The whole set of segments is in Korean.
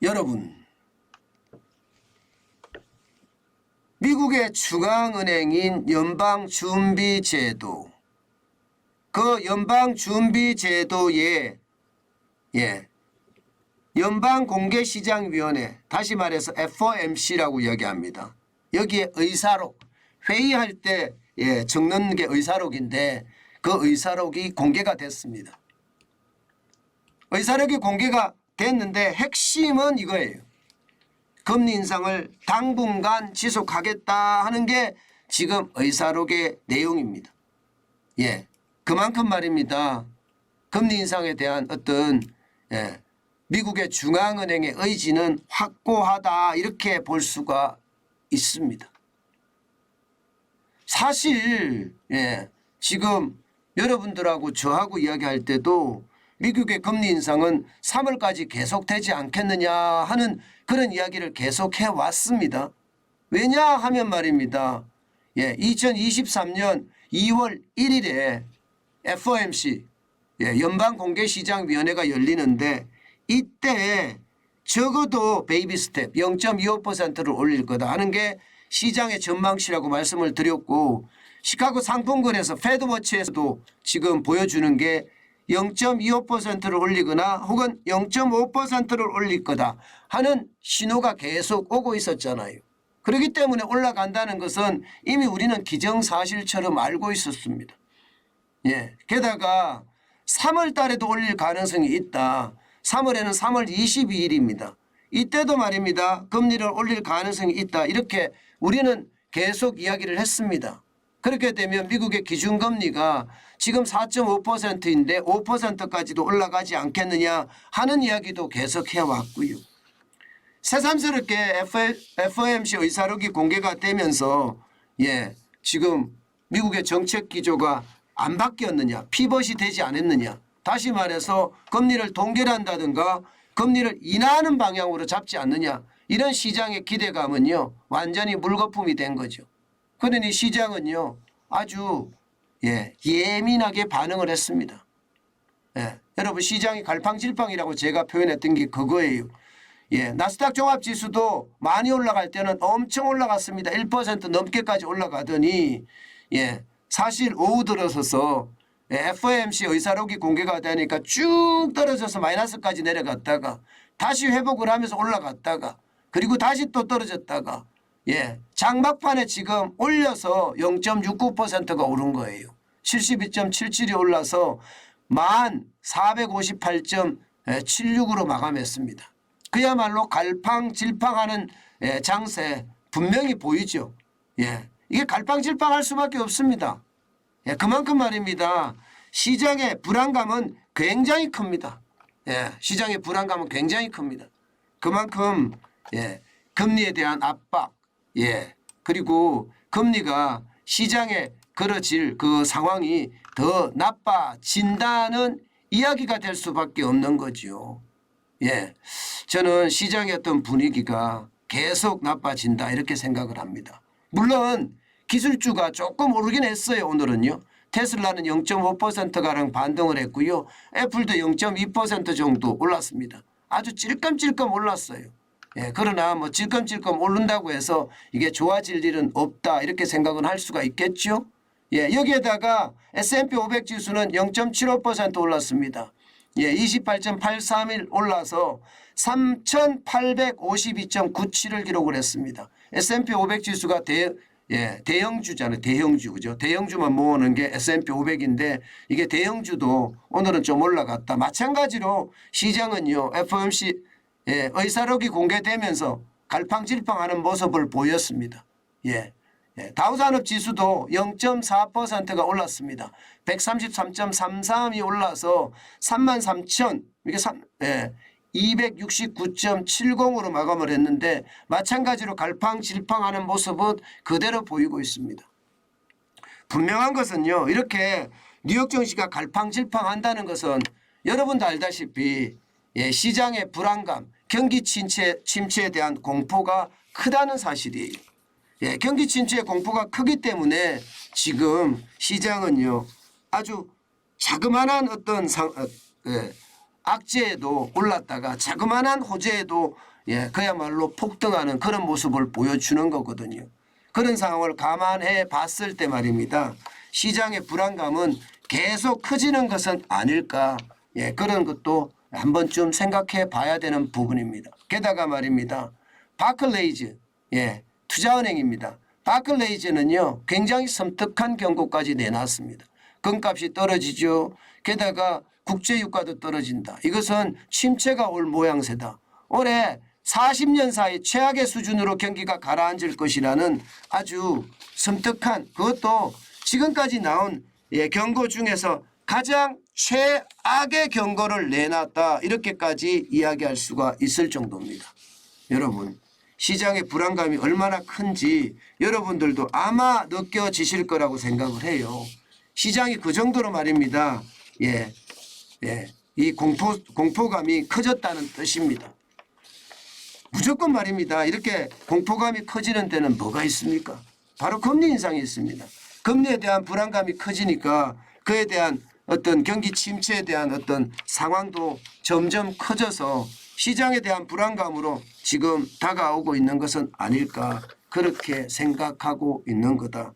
여러분, 미국의 중앙은행인 연방준비제도, 그 연방준비제도의 연방공개시장위원회, 다시 말해서 FOMC라고 이야기합니다. 여기에 의사록, 회의할 때 적는 게 의사록인데 그 의사록이 공개가 됐습니다. 의사록이 공개가 됐는데 핵심은 이거예요. 금리 인상을 당분간 지속하겠다 하는 게 지금 의사록의 내용입니다. 그만큼 말입니다. 금리 인상에 대한 어떤 미국의 중앙은행의 의지는 확고하다 이렇게 볼 수가 있습니다. 사실 지금 여러분들하고 저하고 이야기할 때도 미국의 금리 인상은 3월까지 계속되지 않겠느냐 하는 그런 이야기를 계속해 왔습니다. 왜냐 하면 말입니다. 2023년 2월 1일에 FOMC 연방공개시장위원회가 열리는데 이때 적어도 베이비 스텝 0.25%를 올릴 거다 하는 게 시장의 전망치라고 말씀을 드렸고, 시카고 상품권에서 패드워치에서도 지금 보여주는 게 0.25%를 올리거나 혹은 0.5%를 올릴 거다 하는 신호가 계속 오고 있었잖아요. 그렇기 때문에 올라간다는 것은 이미 우리는 기정사실처럼 알고 있었습니다. 게다가 3월 달에도 올릴 가능성이 있다. 3월에는 3월 22일입니다. 이때도 말입니다. 금리를 올릴 가능성이 있다. 이렇게 우리는 계속 이야기를 했습니다. 그렇게 되면 미국의 기준금리가 지금 4.5%인데 5%까지도 올라가지 않겠느냐 하는 이야기도 계속 해왔고요. 새삼스럽게 FOMC 의사록이 공개가 되면서 지금 미국의 정책 기조가 안 바뀌었느냐, 피벗이 되지 않았느냐, 다시 말해서 금리를 동결한다든가 금리를 인하하는 방향으로 잡지 않느냐, 이런 시장의 기대감은요 완전히 물거품이 된 거죠. 그러니 시장은요 아주 예민하게 반응을 했습니다. 여러분, 시장이 갈팡질팡이라고 제가 표현했던 게 그거예요. 나스닥 종합지수도 많이 올라갈 때는 엄청 올라갔습니다. 1% 넘게까지 올라가더니 사실 오후 들어서서 FOMC 의사록이 공개가 되니까 쭉 떨어져서 마이너스까지 내려갔다가 다시 회복을 하면서 올라갔다가 그리고 다시 또 떨어졌다가 장막판에 지금 올려서 0.69%가 오른 거예요. 72.77이 올라서 1458.76으로 마감했습니다. 그야말로 갈팡질팡하는 장세 분명히 보이죠. 이게 갈팡질팡할 수밖에 없습니다. 그만큼 말입니다. 시장의 불안감은 굉장히 큽니다. 시장의 불안감은 굉장히 큽니다. 그만큼 금리에 대한 압박, 그리고 금리가 시장에 걸어질 그 상황이 더 나빠진다는 이야기가 될 수밖에 없는 거죠. 저는 시장의 어떤 분위기가 계속 나빠진다 이렇게 생각을 합니다. 물론 기술주가 조금 오르긴 했어요. 오늘은요. 테슬라는 0.5%가량 반등을 했고요. 애플도 0.2% 정도 올랐습니다. 아주 찔끔찔끔 올랐어요. 그러나 뭐 찔끔찔끔 오른다고 해서 이게 좋아질 일은 없다 이렇게 생각은 할 수가 있겠죠. 여기에다가 S&P 500 지수는 0.75% 올랐습니다. 28.831 올라서 3,852.97을 기록을 했습니다. S&P 500 지수가 대형주잖아요. 대형주, 그죠? 대형주만 모으는 게 S&P 500인데 이게 대형주도 오늘은 좀 올라갔다. 마찬가지로 시장은요, FOMC 의사록이 공개되면서 갈팡질팡하는 모습을 보였습니다. 다우산업지수도 0.4%가 올랐습니다. 133.33이 올라서 33,000 이게 269.70으로 마감을 했는데 마찬가지로 갈팡질팡하는 모습은 그대로 보이고 있습니다. 분명한 것은요, 이렇게 뉴욕 증시가 갈팡질팡한다는 것은 여러분도 알다시피 시장의 불안감, 경기 침체에 대한 공포가 크다는 사실이에요. 경기 침체의 공포가 크기 때문에 지금 시장은요 아주 자그마한 어떤 악재에도 올랐다가 자그마한 호재에도 그야말로 폭등하는 그런 모습을 보여주는 거거든요. 그런 상황을 감안해 봤을 때 말입니다. 시장의 불안감은 계속 커지는 것은 아닐까. 그런 것도 한 번쯤 생각해 봐야 되는 부분입니다. 게다가 말입니다. 바클레이즈 투자은행입니다. 바클레이즈는요 굉장히 섬뜩한 경고까지 내놨습니다. 금값이 떨어지죠. 게다가 국제유가도 떨어진다. 이것은 침체가 올 모양새다. 올해 40년 사이 최악의 수준으로 경기가 가라앉을 것이라는 아주 섬뜩한, 그것도 지금까지 나온 경고 중에서 가장 최악의 경고를 내놨다. 이렇게까지 이야기할 수가 있을 정도입니다. 여러분, 시장의 불안감이 얼마나 큰지 여러분들도 아마 느껴지실 거라고 생각을 해요. 시장이 그 정도로 말입니다. 이 공포감이 커졌다는 뜻입니다. 무조건 말입니다. 이렇게 공포감이 커지는 데는 뭐가 있습니까? 바로 금리 인상이 있습니다. 금리에 대한 불안감이 커지니까 그에 대한 어떤 경기 침체에 대한 어떤 상황도 점점 커져서 시장에 대한 불안감으로 지금 다가오고 있는 것은 아닐까, 그렇게 생각하고 있는 거다.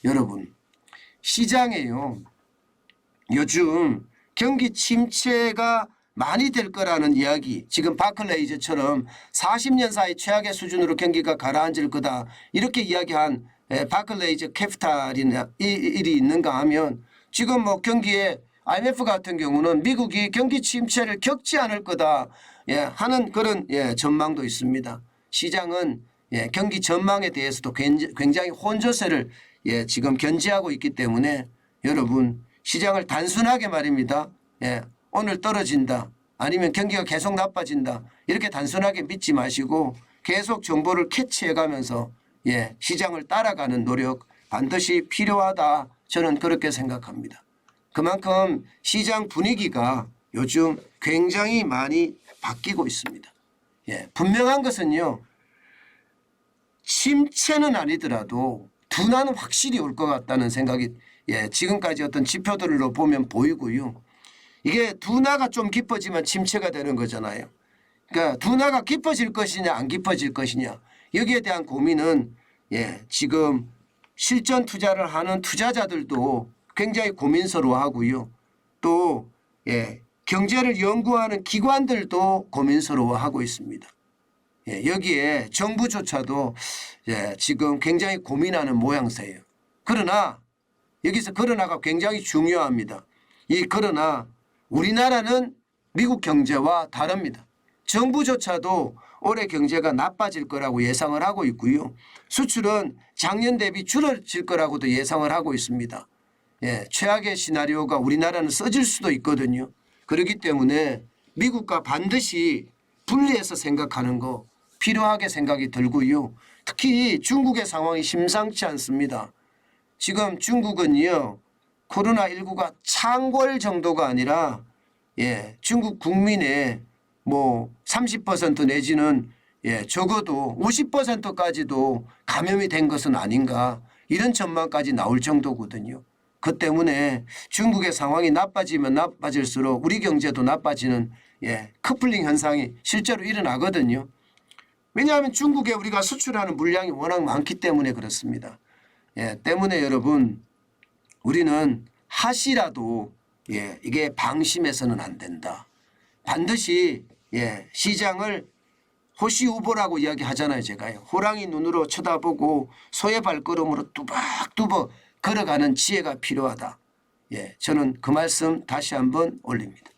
여러분, 시장에요 요즘 경기 침체가 많이 될 거라는 이야기, 지금 바클레이즈처럼 40년 사이 최악의 수준으로 경기가 가라앉을 거다 이렇게 이야기한 바클레이즈 캐피탈이나 일이 있는가 하면, 지금 뭐 경기에 IMF 같은 경우는 미국이 경기 침체를 겪지 않을 거다 하는 그런 전망도 있습니다. 시장은 경기 전망에 대해서도 굉장히 혼조세를 지금 견지하고 있기 때문에 여러분, 시장을 단순하게 말입니다. 오늘 떨어진다 아니면 경기가 계속 나빠진다 이렇게 단순하게 믿지 마시고 계속 정보를 캐치해 가면서 시장을 따라가는 노력 반드시 필요하다, 저는 그렇게 생각합니다. 그만큼 시장 분위기가 요즘 굉장히 많이 바뀌고 있습니다. 분명한 것은요, 침체는 아니더라도 둔화는 확실히 올 것 같다는 생각이 지금까지 어떤 지표들로 보면 보이고요. 이게 둔화가 좀 깊어지면 침체가 되는 거잖아요. 그러니까 둔화가 깊어질 것이냐 안 깊어질 것이냐, 여기에 대한 고민은 지금 실전 투자를 하는 투자자들도 굉장히 고민스러워하고요. 또 경제를 연구하는 기관들도 고민스러워하고 있습니다. 여기에 정부조차도 지금 굉장히 고민하는 모양새예요. 그러나 여기서 그러나가 굉장히 중요합니다. 이 그러나 우리나라는 미국 경제와 다릅니다. 정부조차도 올해 경제가 나빠질 거라고 예상을 하고 있고요. 수출은 작년 대비 줄어질 거라고도 예상을 하고 있습니다. 최악의 시나리오가 우리나라는 써질 수도 있거든요. 그렇기 때문에 미국과 반드시 분리해서 생각하는 거 필요하게 생각이 들고요. 특히 중국의 상황이 심상치 않습니다. 지금 중국은요, 코로나19가 창궐 정도가 아니라 중국 국민의 뭐 30% 내지는 적어도 50%까지도 감염이 된 것은 아닌가, 이런 전망까지 나올 정도거든요. 그 때문에 중국의 상황이 나빠지면 나빠질수록 우리 경제도 나빠지는 커플링 현상이 실제로 일어나거든요. 왜냐하면 중국에 우리가 수출하는 물량이 워낙 많기 때문에 그렇습니다. 때문에 여러분, 우리는 하시라도 이게 방심해서는 안 된다. 반드시 시장을 호시우보라고 이야기하잖아요. 제가요. 호랑이 눈으로 쳐다보고 소의 발걸음으로 뚜벅뚜벅 걸어가는 지혜가 필요하다. 저는 그 말씀 다시 한번 올립니다.